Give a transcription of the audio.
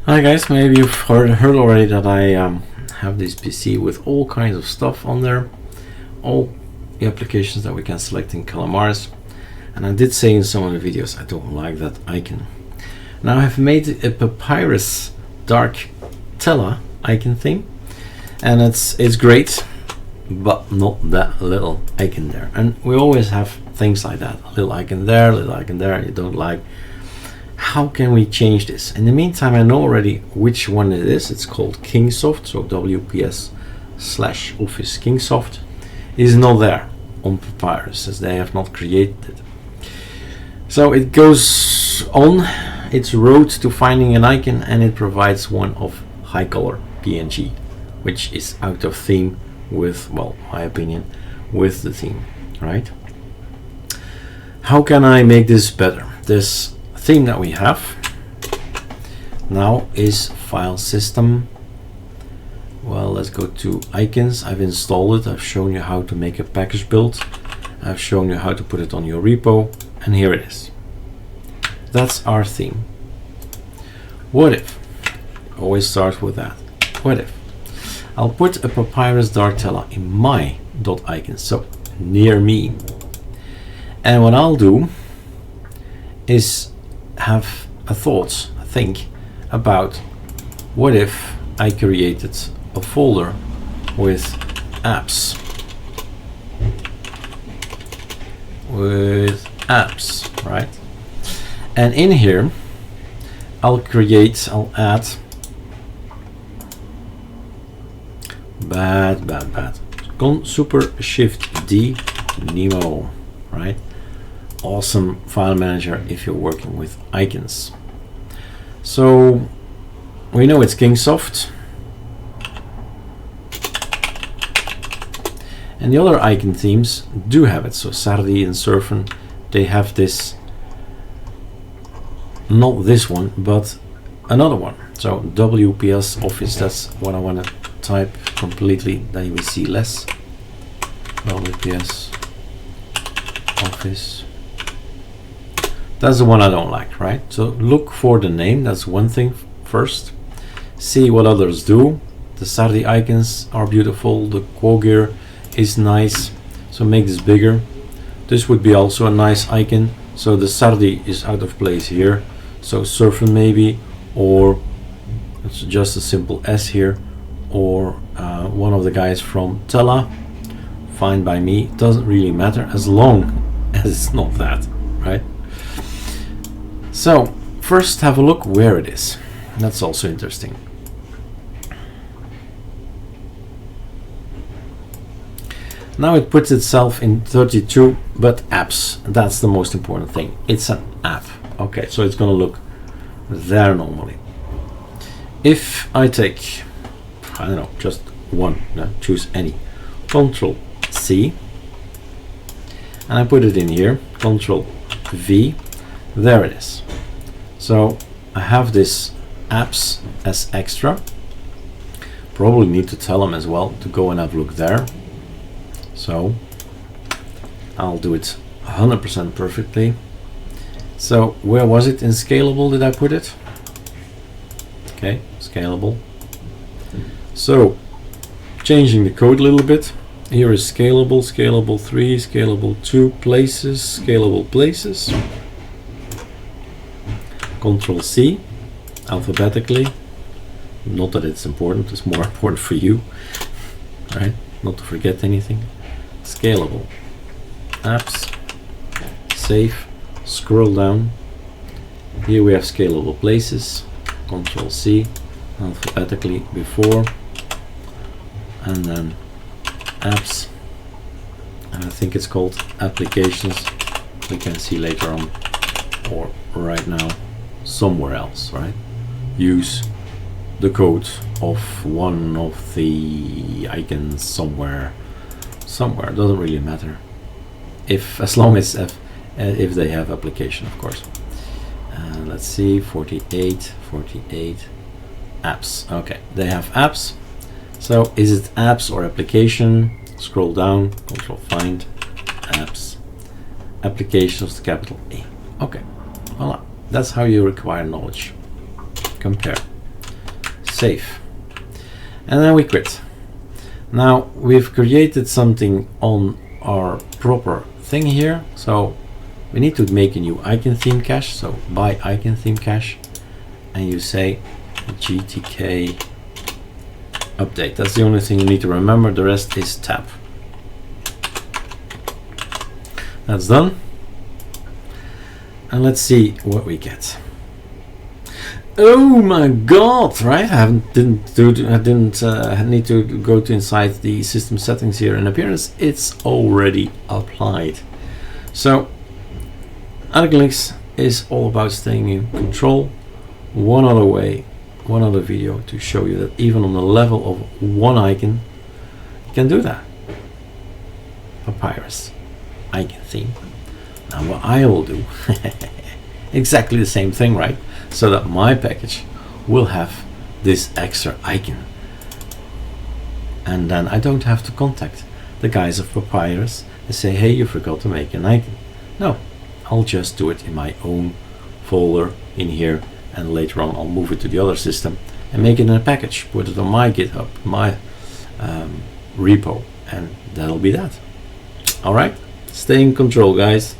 Hi guys, maybe you've heard already that I have this PC with all kinds of stuff on there, all the applications that we can select in Calamares. And I did say in some of the videos I don't like that icon. Now I have made a papirus dark tela icon theme, and it's great, but not that little icon there. And we always have things like that, a little icon there, a little icon there, you don't like. How can we change this? In the meantime, I know already which one it is. It's called Kingsoft, so WPS/Office Kingsoft is not there on Papirus, as they have not created it. So it goes on its road to finding an icon, and it provides one of high color PNG, which is out of theme with, well, my opinion, with the theme, right? How can I make this better? This theme that we have now is file system. Well, let's go to icons. I've installed it. I've shown you how to make a package build. I've shown you how to put it on your repo, and here it is. That's our theme. What if? Always start with that. What if I'll put a papirus dark tela in my .icon, so near me, and what I'll do is have a think about what if I created a folder with apps, right? And in here I'll add Super Shift D Nemo, right? Awesome file manager if you're working with icons. So we know it's Kingsoft, and the other icon themes do have it. So Sardi and Surfen, they have this, not this one, but another one. So WPS Office, that's what I want to type completely, then you will see less. WPS Office. That's the one I don't like, right? So look for the name, that's one thing first. See what others do. The Sardi icons are beautiful, the Quogir is nice, so make this bigger. This would be also a nice icon. So the Sardi is out of place here, so Surfen maybe, or it's just a simple S here, or one of the guys from Tela, fine by me, doesn't really matter as long as it's not that, right? So first have a look where it is. That's also interesting. Now it puts itself in 32, but apps, that's the most important thing. It's an app. Okay, so it's going to look there normally. If I take, I don't know, just one, choose any, Control C, and I put it in here, Control V, there it is. So I have this apps as extra. Probably need to tell them as well to go and have a look there. So I'll do it 100% perfectly. So where was it in scalable? Did I put it? Okay, scalable. So changing the code a little bit. Here is scalable, scalable 3, scalable 2 places, scalable places. Control C, alphabetically. Not that it's important, it's more important for you, right? Not to forget anything. Scalable, apps, save, scroll down. Here we have scalable places. Control C, alphabetically before, and then apps, and I think it's called applications. We can see later on, or right now, somewhere else, right? Use the code of one of the icons somewhere, doesn't really matter, as long as if they have application, of course. Let's see, 48 apps. Okay, they have apps. So is it apps or application? Scroll down, Control Find, apps, applications, capital A. Okay, voila. That's how you require knowledge. Compare. save, and then we quit. Now we've created something on our proper thing here, so we need to make a new icon theme cache. So by icon theme cache, and you say GTK update. That's the only thing you need to remember. The rest is tab. That's done, and let's see what we get. Oh my God! Right, I didn't need to go to inside the system settings here in appearance. It's already applied. So ArcoLinux is all about staying in control. One other way, one other video to show you that even on the level of one icon, you can do that. Papirus icon theme. Now what I will do, exactly the same thing, right? So that my package will have this extra icon, and then I don't have to contact the guys of Papirus and say, hey, you forgot to make an icon. No, I'll just do it in my own folder in here, and later on I'll move it to the other system and make it in a package, put it on my GitHub, my repo, and that'll be that. All right, stay in control, guys.